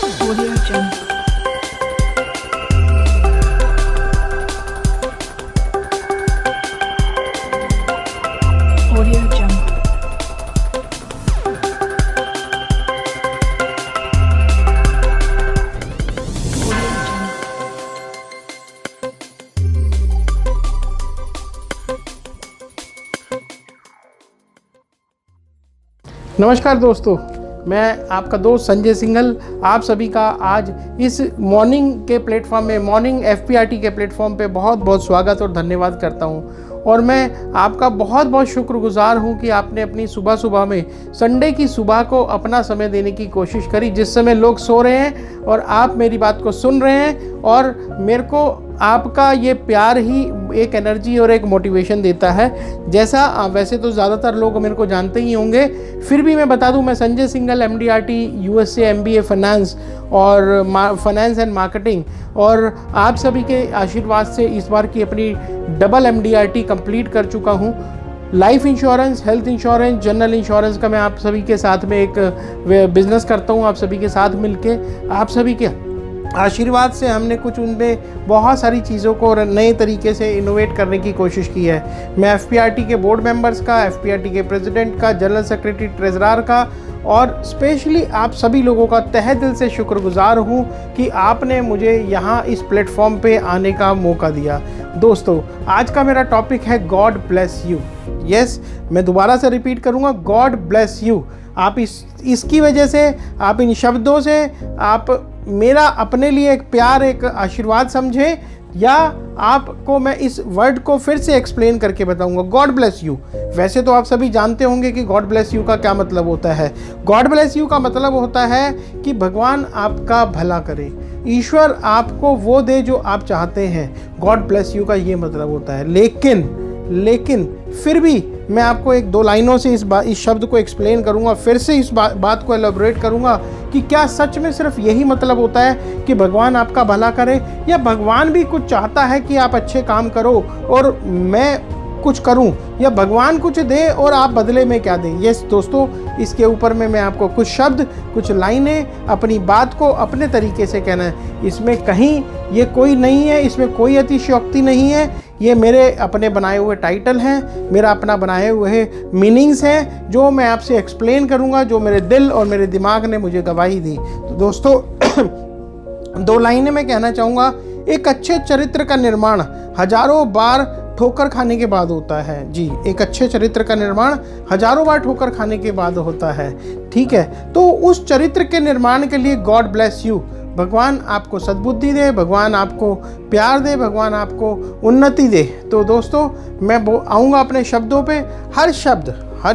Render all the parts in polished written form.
Audio Jungle. Audio Jungle. Audio Jungle. नमस्कार दोस्तों, मैं आपका दोस्त संजय सिंघल आप सभी का आज इस मॉर्निंग के प्लेटफॉर्म में, मॉर्निंग एफपीआरटी के प्लेटफॉर्म पे बहुत बहुत स्वागत और धन्यवाद करता हूं। और मैं आपका बहुत बहुत शुक्रगुजार हूं कि आपने अपनी सुबह सुबह में, संडे की सुबह को अपना समय देने की कोशिश करी, जिस समय लोग सो रहे हैं और आप मेरी बात को सुन रहे हैं। और मेरे को आपका ये प्यार ही एक एनर्जी और एक मोटिवेशन देता है। जैसा वैसे तो ज़्यादातर लोग मेरे को जानते ही होंगे, फिर भी मैं बता दूं, मैं Sanjay Singhal MDRT USA MBA finance और फाइनेंस एंड मार्केटिंग, और आप सभी के आशीर्वाद से इस बार की अपनी डबल एमडीआरटी कंप्लीट कर चुका हूं। Life insurance, health insurance, general insurance का मैं आप सभी के साथ में एक बिजनेस करता हूं। आप सभी के साथ मिलके, आप सभी के आशीर्वाद से हमने कुछ उनमें बहुत सारी चीज़ों को नए तरीके से इनोवेट करने की कोशिश की है। मैं एफपीआरटी के बोर्ड मेंबर्स का, एफपीआरटी के प्रेसिडेंट का, जनरल सेक्रेटरी, ट्रेजरर का और स्पेशली आप सभी लोगों का तहे दिल से शुक्रगुजार हूँ कि आपने मुझे यहाँ इस प्लेटफॉर्म पे आने का मौका दिया। दोस्तों, आज का मेरा टॉपिक है गॉड ब्लेस यू। यस, मैं दोबारा से रिपीट करूँगा, गॉड ब्लेस यू। आप इसकी वजह से, आप इन शब्दों से आप मेरा अपने लिए एक प्यार, एक आशीर्वाद समझें, या आपको मैं इस वर्ड को फिर से एक्सप्लेन करके बताऊंगा। गॉड ब्लेस यू, वैसे तो आप सभी जानते होंगे कि गॉड ब्लेस यू का क्या मतलब होता है। गॉड ब्लेस यू का मतलब होता है कि भगवान आपका भला करे, ईश्वर आपको वो दे जो आप चाहते हैं। गॉड ब्लेस यू का ये मतलब होता है। लेकिन फिर भी मैं आपको एक दो लाइनों से इस शब्द को एक्सप्लेन करूंगा, फिर से इस बात को एलोबरेट करूंगा कि क्या सच में सिर्फ यही मतलब होता है कि भगवान आपका भला करे, या भगवान भी कुछ चाहता है कि आप अच्छे काम करो और मैं कुछ करूं, या भगवान कुछ दे और आप बदले में क्या दें। यस दोस्तों, इसके ऊपर में मैं आपको कुछ शब्द, कुछ लाइनें, अपनी बात को अपने तरीके से कहना है। इसमें कहीं ये कोई नहीं है, इसमें कोई अतिशयोक्ति नहीं है। ये मेरे अपने बनाए हुए टाइटल हैं, मेरा अपना बनाए हुए मीनिंग्स हैं, जो मैं आपसे एक्सप्लेन करूंगा, जो मेरे दिल और मेरे दिमाग ने मुझे गवाही दी। तो दोस्तों, दो लाइनें मैं कहना चाहूँगा। एक अच्छे चरित्र का निर्माण हजारों बार ठोकर खाने के बाद होता है। जी, एक अच्छे चरित्र का निर्माण हजारों बार ठोकर खाने के बाद होता है। ठीक है, तो उस चरित्र के निर्माण के लिए गॉड ब्लेस यू, भगवान आपको सद्बुद्धि दे, भगवान आपको प्यार दे, भगवान आपको उन्नति दे। तो दोस्तों, मैं आऊँगा अपने शब्दों पे। हर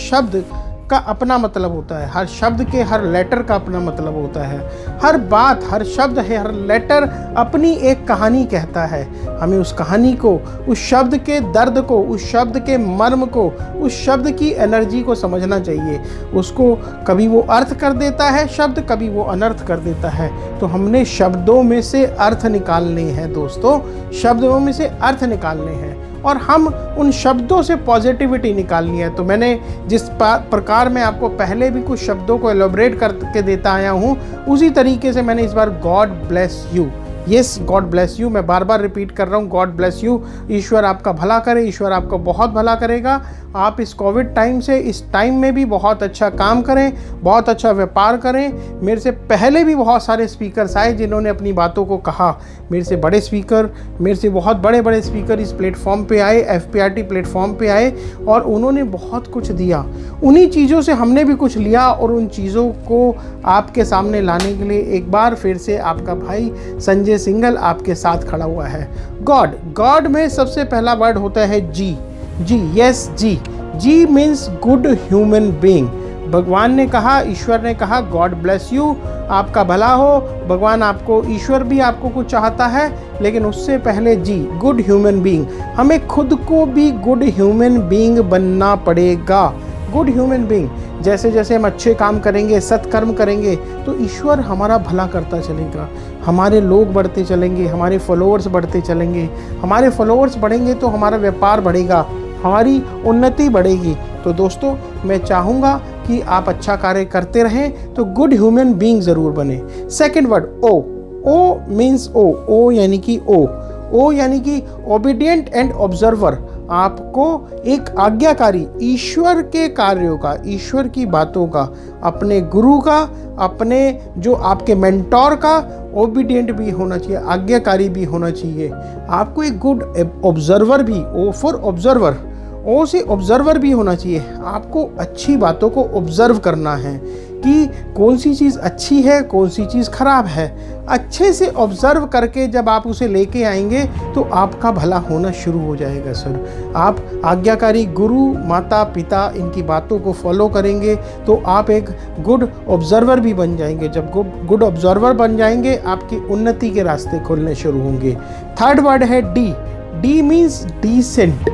शब्द का अपना मतलब होता है, हर शब्द के, हर लेटर का अपना मतलब होता है। हर बात, हर शब्द है, हर लेटर अपनी एक कहानी कहता है। हमें उस कहानी को, उस शब्द के दर्द को, उस शब्द के मर्म को, उस शब्द की एनर्जी को समझना चाहिए। उसको कभी वो अर्थ कर देता है शब्द, कभी वो अनर्थ कर देता है। तो हमने शब्दों में से अर्थ निकालने हैं दोस्तों, शब्दों में से अर्थ निकालने हैं, और हम उन शब्दों से पॉजिटिविटी निकालनी है। तो मैंने जिस प्रकार में आपको पहले भी कुछ शब्दों को एलोबरेट करके देता आया हूँ, उसी तरीके से मैंने इस बार God bless you, yes God bless you, मैं बार बार रिपीट कर रहा हूँ, गॉड ब्लेस यू। ईश्वर आपका भला करे, ईश्वर आपको बहुत भला करेगा। आप इस कोविड टाइम से, इस टाइम में भी बहुत अच्छा काम करें, बहुत अच्छा व्यापार करें। मेरे से पहले भी बहुत सारे स्पीकर्स आए जिन्होंने अपनी बातों को कहा। मेरे से बड़े स्पीकर, मेरे से बहुत बड़े बड़े स्पीकर इस प्लेटफॉर्म पे आए, एफपीआरटी प्लेटफॉर्म पे आए, और उन्होंने बहुत कुछ दिया। उन्हीं चीज़ों से हमने भी कुछ लिया, और उन चीज़ों को आपके सामने लाने के लिए एक बार फिर से आपका भाई संजय सिंघल आपके साथ खड़ा हुआ है। गॉड में सबसे पहला वर्ड होता है जी। यस, जी मीन्स गुड ह्यूमन बीइंग। भगवान ने कहा, ईश्वर ने कहा, गॉड ब्लेस यू, आपका भला हो। भगवान आपको, ईश्वर भी आपको कुछ चाहता है, लेकिन उससे पहले जी, गुड ह्यूमन बीइंग। हमें खुद को भी गुड ह्यूमन बीइंग बनना पड़ेगा। गुड ह्यूमन बीइंग, जैसे जैसे हम अच्छे काम करेंगे, सत्कर्म करेंगे, तो ईश्वर हमारा भला करता चलेगा। हमारे लोग बढ़ते चलेंगे, हमारे फॉलोअर्स बढ़ते चलेंगे। हमारे फॉलोअर्स बढ़ेंगे तो हमारा व्यापार बढ़ेगा, हमारी उन्नति बढ़ेगी। तो दोस्तों, मैं चाहूँगा कि आप अच्छा कार्य करते रहें तो गुड ह्यूमन बीइंग ज़रूर बने। सेकंड वर्ड ओ। ओ मीन्स ओ यानी कि ओ यानी कि ओबीडियंट एंड ऑब्जर्वर। आपको एक आज्ञाकारी, ईश्वर के कार्यों का, ईश्वर की बातों का, अपने गुरु का, अपने जो आपके मेंटोर का ओबीडियंट भी होना चाहिए, आज्ञाकारी भी होना चाहिए। आपको एक गुड ऑब्जर्वर भी, ओ फॉर ऑब्जर्वर, ओ से ऑब्जर्वर भी होना चाहिए। आपको अच्छी बातों को ऑब्जर्व करना है कि कौन सी चीज़ अच्छी है, कौन सी चीज़ खराब है। अच्छे से ऑब्जर्व करके जब आप उसे लेके आएंगे तो आपका भला होना शुरू हो जाएगा सर। आप आज्ञाकारी गुरु, माता पिता, इनकी बातों को फॉलो करेंगे तो आप एक गुड ऑब्जर्वर भी बन जाएंगे। जब गुड ऑब्जर्वर बन जाएंगे आपकी उन्नति के रास्ते खुलने शुरू होंगे। थर्ड वर्ड है D. D means decent.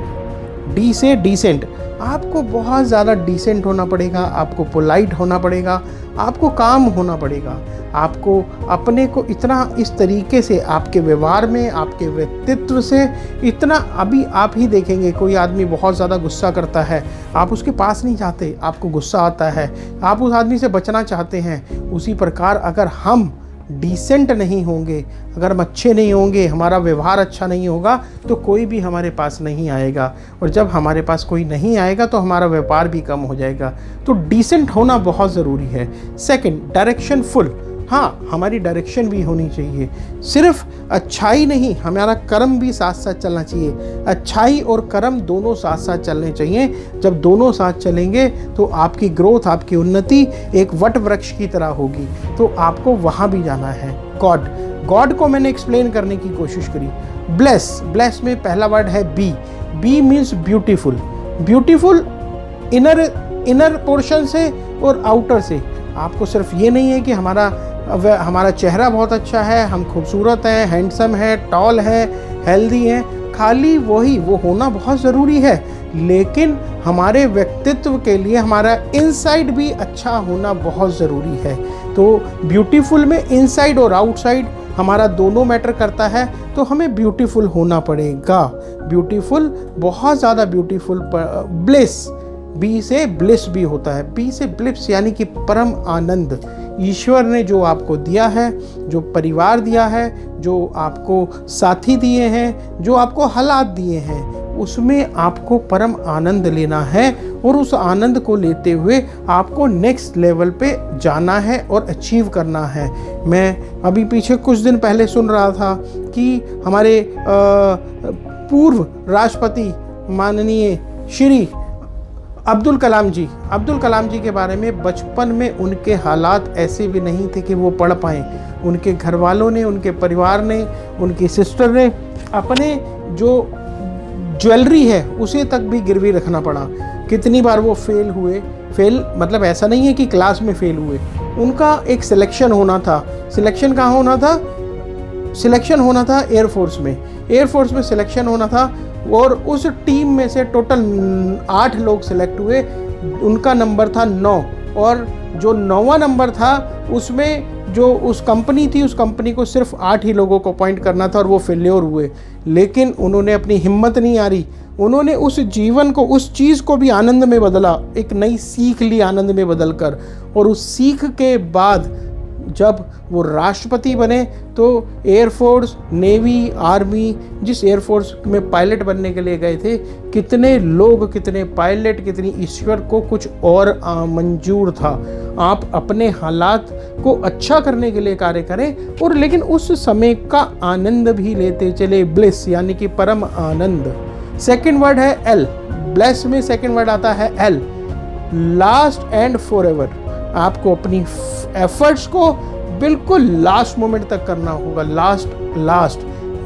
D से डिसेंट। आपको बहुत ज़्यादा डिसेंट होना पड़ेगा, आपको पोलाइट होना पड़ेगा, आपको काम होना पड़ेगा। आपको अपने को इतना इस तरीके से, आपके व्यवहार में, आपके व्यक्तित्व से इतना, अभी आप ही देखेंगे कोई आदमी बहुत ज़्यादा गुस्सा करता है, आप उसके पास नहीं जाते, आपको गुस्सा आता है, आप उस आदमी से बचना चाहते हैं। उसी प्रकार अगर हम डिसेंट नहीं होंगे, अगर हम अच्छे नहीं होंगे, हमारा व्यवहार अच्छा नहीं होगा तो कोई भी हमारे पास नहीं आएगा, और जब हमारे पास कोई नहीं आएगा तो हमारा व्यापार भी कम हो जाएगा। तो डिसेंट होना बहुत ज़रूरी है। Second, direction full. हाँ, हमारी डायरेक्शन भी होनी चाहिए। सिर्फ अच्छाई नहीं, हमारा कर्म भी साथ साथ चलना चाहिए। अच्छाई और कर्म दोनों साथ साथ चलने चाहिए। जब दोनों साथ चलेंगे तो आपकी ग्रोथ, आपकी उन्नति एक वट वृक्ष की तरह होगी। तो आपको वहाँ भी जाना है। गॉड। गॉड को मैंने एक्सप्लेन करने की कोशिश करी। ब्लेस। ब्लेस में पहला वर्ड है B. B means beautiful. Beautiful inner portion से और आउटर से। आपको सिर्फ ये नहीं है कि हमारा चेहरा बहुत अच्छा है, हम खूबसूरत हैं, हैंडसम है, टॉल है, हेल्दी हैं, खाली वो होना बहुत ज़रूरी है, लेकिन हमारे व्यक्तित्व के लिए हमारा इनसाइड भी अच्छा होना बहुत ज़रूरी है। तो ब्यूटीफुल में इनसाइड और आउटसाइड हमारा दोनों मैटर करता है, तो हमें ब्यूटीफुल होना पड़ेगा। ब्यूटीफुल, बहुत ज़्यादा ब्यूटीफुल। ब्लिस। बी से ब्लिस भी होता है। बी से ब्लिस यानी कि परम आनंद। ईश्वर ने जो आपको दिया है, जो परिवार दिया है, जो आपको साथी दिए हैं, जो आपको हालात दिए हैं, उसमें आपको परम आनंद लेना है, और उस आनंद को लेते हुए आपको नेक्स्ट लेवल पे जाना है और अचीव करना है। मैं अभी पीछे कुछ दिन पहले सुन रहा था कि हमारे पूर्व राष्ट्रपति माननीय श्री अब्दुल कलाम जी के बारे में बचपन में उनके हालात ऐसे भी नहीं थे कि वो पढ़ पाएँ। उनके घर वालों ने, उनके परिवार ने, उनकी सिस्टर ने अपने जो ज्वेलरी है उसे तक भी गिरवी रखना पड़ा। कितनी बार वो फेल हुए। फेल मतलब ऐसा नहीं है कि क्लास में फेल हुए, उनका एक सिलेक्शन होना था। सिलेक्शन कहाँ होना था? सिलेक्शन होना था एयरफोर्स में। एयरफोर्स में सिलेक्शन होना था, और उस टीम में से टोटल 8 लोग सिलेक्ट हुए। उनका नंबर था 9, और जो 9वां नंबर था उसमें जो उस कंपनी थी, उस कंपनी को सिर्फ 8 ही लोगों को अपॉइंट करना था, और वो फेल्योर हुए। लेकिन उन्होंने अपनी हिम्मत नहीं हारी। उन्होंने उस जीवन को, उस चीज़ को भी आनंद में बदला, एक नई सीख ली आनंद में बदल कर। और उस सीख के बाद जब वो राष्ट्रपति बने तो एयरफोर्स, नेवी, आर्मी, जिस एयरफोर्स में पायलट बनने के लिए गए थे, कितने लोग, कितने पायलट, कितनी ईश्वर को कुछ और मंजूर था। आप अपने हालात को अच्छा करने के लिए कार्य करें, और लेकिन उस समय का आनंद भी लेते चले। ब्लिस यानी कि परम आनंद। सेकंड वर्ड है एल। ब्लेस में सेकंड वर्ड आता है एल। Last and forever. आपको अपनी एफर्ट्स को बिल्कुल लास्ट मोमेंट तक करना होगा। Last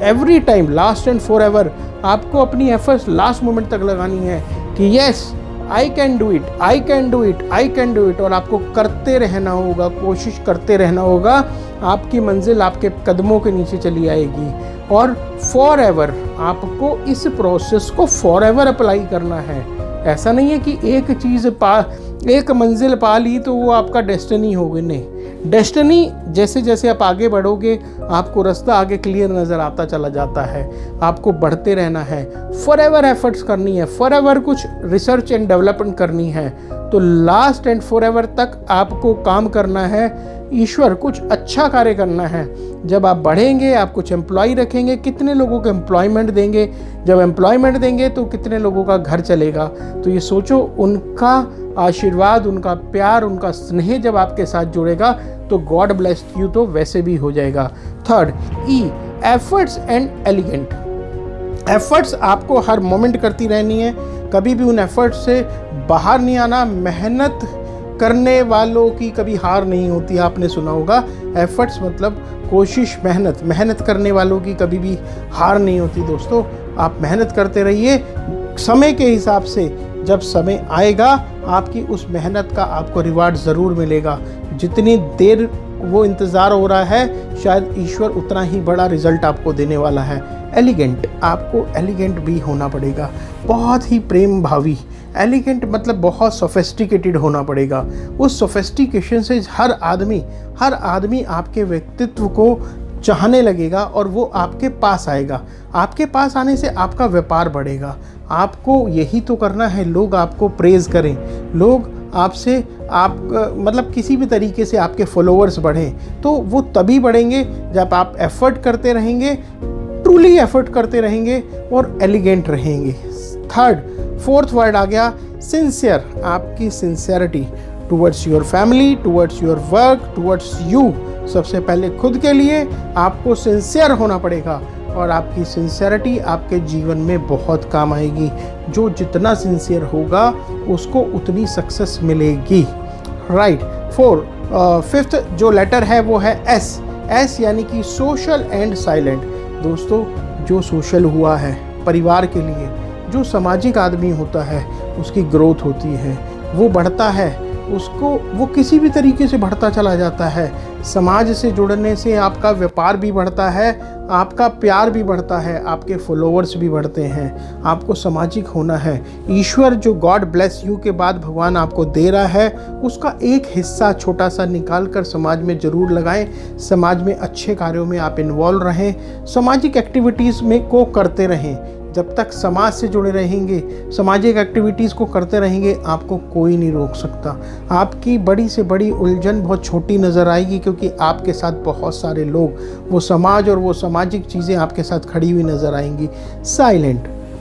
every time, last and forever. आपको अपनी एफर्ट्स लास्ट मोमेंट तक लगानी है कि yes I can do it, I can do it, I can do it. और आपको करते रहना होगा, कोशिश करते रहना होगा। आपकी मंजिल आपके कदमों के नीचे चली आएगी। और फॉरएवर, आपको इस प्रोसेस को फॉरएवर अप्लाई करना है। ऐसा नहीं है कि एक मंजिल पा ली तो वो आपका डेस्टिनी हो गई। नहीं, डेस्टिनी जैसे जैसे आप आगे बढ़ोगे आपको रास्ता आगे क्लियर नज़र आता चला जाता है। आपको बढ़ते रहना है, फॉरएवर एफर्ट्स करनी है, फॉरएवर कुछ रिसर्च एंड डेवलपमेंट करनी है। तो लास्ट एंड फॉरएवर तक आपको काम करना है, ईश्वर कुछ अच्छा कार्य करना है। जब आप बढ़ेंगे आप कुछ एम्प्लॉय रखेंगे, कितने लोगों को एम्प्लॉयमेंट देंगे, जब एम्प्लॉयमेंट देंगे तो कितने लोगों का घर चलेगा। तो ये सोचो, उनका आशीर्वाद, उनका प्यार, उनका स्नेह जब आपके साथ जुड़ेगा तो गॉड ब्लेस यू तो वैसे भी हो जाएगा। Third, E, efforts and elegant. Efforts आपको हर मोमेंट करती रहनी है, कभी भी उन एफर्ट्स से बाहर नहीं आना। मेहनत करने वालों की कभी हार नहीं होती, आपने सुना होगा। एफर्ट्स मतलब कोशिश, मेहनत करने वालों की कभी भी हार नहीं होती। दोस्तों, आप मेहनत करते रहिए समय के हिसाब से। जब समय आएगा आपकी उस मेहनत का आपको रिवार्ड ज़रूर मिलेगा। जितनी देर वो इंतज़ार हो रहा है शायद ईश्वर उतना ही बड़ा रिजल्ट आपको देने वाला है। एलिगेंट, आपको एलिगेंट भी होना पड़ेगा, बहुत ही प्रेम भावी। एलिगेंट मतलब बहुत सोफिस्टिकेटेड होना पड़ेगा। उस सोफिस्टिकेशन से हर आदमी आपके व्यक्तित्व को चाहने लगेगा और वो आपके पास आएगा। आपके पास आने से आपका व्यापार बढ़ेगा। आपको यही तो करना है, लोग आपको प्रेज़ करें, लोग आपसे मतलब किसी भी तरीके से आपके फॉलोअर्स बढ़ें। तो वो तभी बढ़ेंगे जब आप एफर्ट करते रहेंगे, ट्रूली एफर्ट करते रहेंगे और एलिगेंट रहेंगे। फोर्थ वर्ड आ गया सिंसियर। आपकी sincerity towards your family, towards your work, towards you. सबसे पहले खुद के लिए आपको सिंसियर होना पड़ेगा और आपकी सिंसियरिटी आपके जीवन में बहुत काम आएगी। जो जितना सिंसियर होगा उसको उतनी सक्सेस मिलेगी। राइट। फिफ्थ जो लेटर है वो है एस यानी कि सोशल एंड साइलेंट। दोस्तों, जो सोशल हुआ है परिवार के लिए, जो सामाजिक आदमी होता है उसकी ग्रोथ होती है, वो बढ़ता है, उसको वो किसी भी तरीके से बढ़ता चला जाता है। समाज से जुड़ने से आपका व्यापार भी बढ़ता है, आपका प्यार भी बढ़ता है, आपके फॉलोअर्स भी बढ़ते हैं। आपको सामाजिक होना है। ईश्वर जो गॉड ब्लेस यू के बाद भगवान आपको दे रहा है उसका एक हिस्सा छोटा सा निकाल कर समाज में ज़रूर लगाएं। समाज में अच्छे कार्यों में आप इन्वॉल्व रहें, सामाजिक एक्टिविटीज़ में को करते रहें। जब तक समाज से जुड़े रहेंगे, सामाजिक एक्टिविटीज़ को करते रहेंगे, आपको कोई नहीं रोक सकता। आपकी बड़ी से बड़ी उलझन बहुत छोटी नज़र आएगी क्योंकि आपके साथ बहुत सारे लोग, वो समाज और वो सामाजिक चीज़ें आपके साथ खड़ी हुई नज़र आएंगी।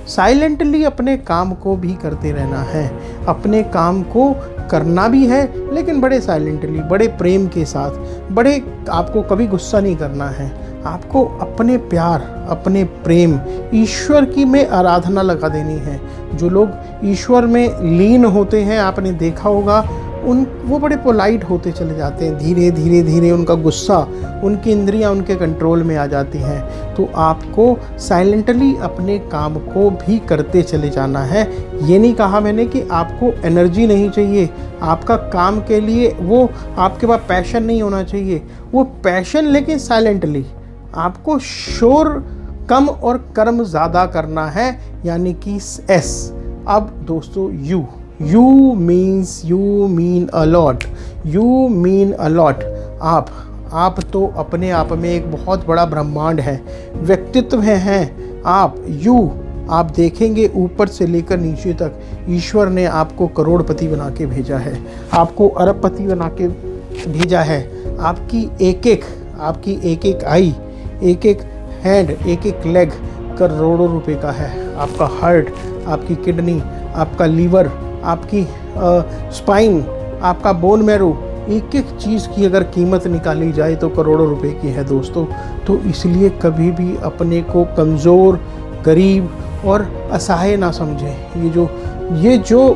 साइलेंटली अपने काम को भी करते रहना है। अपने काम को करना भी है लेकिन बड़े साइलेंटली, बड़े प्रेम के साथ। बड़े आपको कभी गुस्सा नहीं करना है। आपको अपने प्यार, अपने प्रेम, ईश्वर की में आराधना लगा देनी है। जो लोग ईश्वर में लीन होते हैं, आपने देखा होगा, वो बड़े पोलाइट होते चले जाते हैं। धीरे धीरे धीरे उनका गुस्सा, उनकी इंद्रियां उनके कंट्रोल में आ जाती हैं। तो आपको साइलेंटली अपने काम को भी करते चले जाना है। ये नहीं कहा मैंने कि आपको एनर्जी नहीं चाहिए, आपका काम के लिए वो आपके पास पैशन नहीं होना चाहिए। वो पैशन लेकिन साइलेंटली। आपको शोर कम और कर्म ज़्यादा करना है, यानी कि एस। अब दोस्तों, you mean a lot. You mean a lot. आप तो अपने आप में एक बहुत बड़ा ब्रह्मांड है, व्यक्तित्व हैं आप देखेंगे ऊपर से लेकर नीचे तक ईश्वर ने आपको करोड़पति बना के भेजा है, आपको अरबपति बना के भेजा है। आपकी एक एक आई, एक एक हैंड, एक एक लेग करोड़ों रुपए का है। आपका हार्ट, आपकी किडनी, आपका लीवर, आपकी स्पाइन, आपका बोन मैरो, एक एक चीज़ की अगर कीमत निकाली जाए तो करोड़ों रुपए की है दोस्तों। तो इसलिए कभी भी अपने को कमज़ोर, गरीब और असहाय ना समझें। ये जो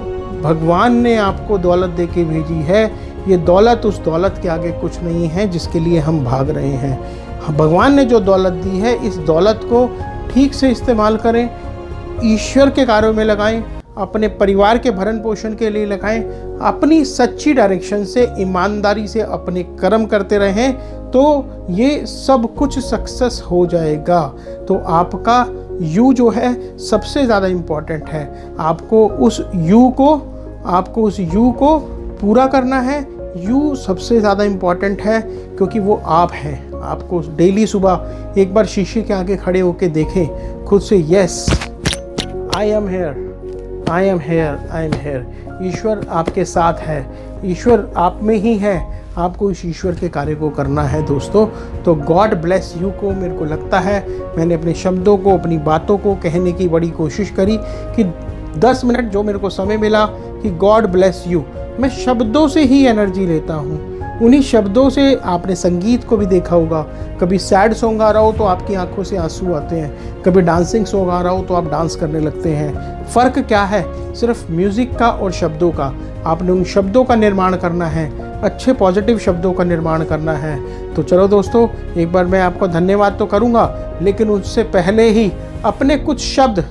भगवान ने आपको दौलत दे के भेजी है, ये दौलत उस दौलत के आगे कुछ नहीं है जिसके लिए हम भाग रहे हैं। भगवान ने जो दौलत दी है, इस दौलत को ठीक से इस्तेमाल करें, ईश्वर के कार्यों में लगाएं, अपने परिवार के भरण पोषण के लिए लगाएं, अपनी सच्ची डायरेक्शन से, ईमानदारी से अपने कर्म करते रहें, तो ये सब कुछ सक्सेस हो जाएगा। तो आपका यू जो है सबसे ज़्यादा इम्पॉर्टेंट है। आपको उस यू को पूरा करना है, यू सबसे ज़्यादा इम्पॉर्टेंट है, क्योंकि वो आप हैं। आपको डेली सुबह एक बार शीशे के आगे खड़े होकर देखें खुद से, yes I am here, I am here, I am here. ईश्वर आपके साथ है, ईश्वर आप में ही है, आपको इस ईश्वर के कार्य को करना है दोस्तों। तो गॉड ब्लेस यू को मेरे को लगता है मैंने अपने शब्दों को, अपनी बातों को कहने की बड़ी कोशिश करी कि 10 मिनट जो मेरे को समय मिला कि गॉड ब्लेस यू, मैं शब्दों से ही एनर्जी लेता हूँ। उन्हीं शब्दों से आपने संगीत को भी देखा होगा, कभी सैड सॉन्ग आ रहा हो तो आपकी आंखों से आंसू आते हैं, कभी डांसिंग सॉन्ग आ रहा हो तो आप डांस करने लगते हैं। फ़र्क क्या है? सिर्फ म्यूज़िक का और शब्दों का। आपने उन शब्दों का निर्माण करना है, अच्छे पॉजिटिव शब्दों का निर्माण करना है। तो चलो दोस्तों, एक बार मैं आपको धन्यवाद तो करूँगा, लेकिन उससे पहले ही अपने कुछ शब्द,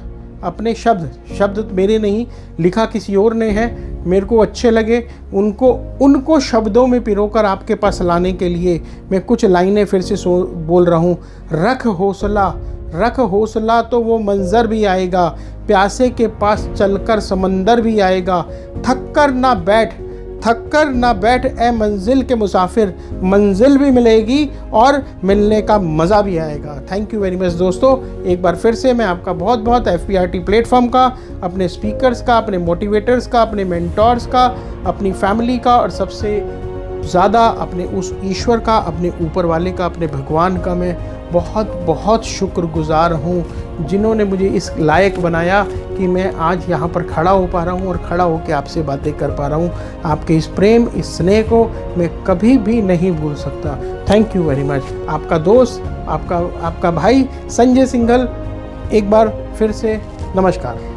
अपने शब्द मेरे नहीं, लिखा किसी और ने है, मेरे को अच्छे लगे, उनको शब्दों में पिरोकर आपके पास लाने के लिए मैं कुछ लाइनें फिर से बोल रहा हूँ। रख हौसला तो वो मंजर भी आएगा, प्यासे के पास चलकर समंदर भी आएगा। थक कर ना बैठ ए मंजिल के मुसाफिर, मंजिल भी मिलेगी और मिलने का मज़ा भी आएगा। थैंक यू वेरी मच दोस्तों। एक बार फिर से मैं आपका बहुत बहुत FPRT प्लेटफॉर्म का, अपने स्पीकर्स का, अपने मोटिवेटर्स का, अपने मेंटोर्स का, अपनी फैमिली का और सबसे ज़्यादा अपने उस ईश्वर का, अपने ऊपर वाले का, अपने भगवान का मैं बहुत बहुत शुक्रगुजार हूँ, जिन्होंने मुझे इस लायक बनाया कि मैं आज यहाँ पर खड़ा हो पा रहा हूँ और खड़ा होकर आपसे बातें कर पा रहा हूँ। आपके इस प्रेम, इस स्नेह को मैं कभी भी नहीं भूल सकता। Thank you very much. आपका दोस्त, आपका भाई संजय सिंघल, एक बार फिर से नमस्कार।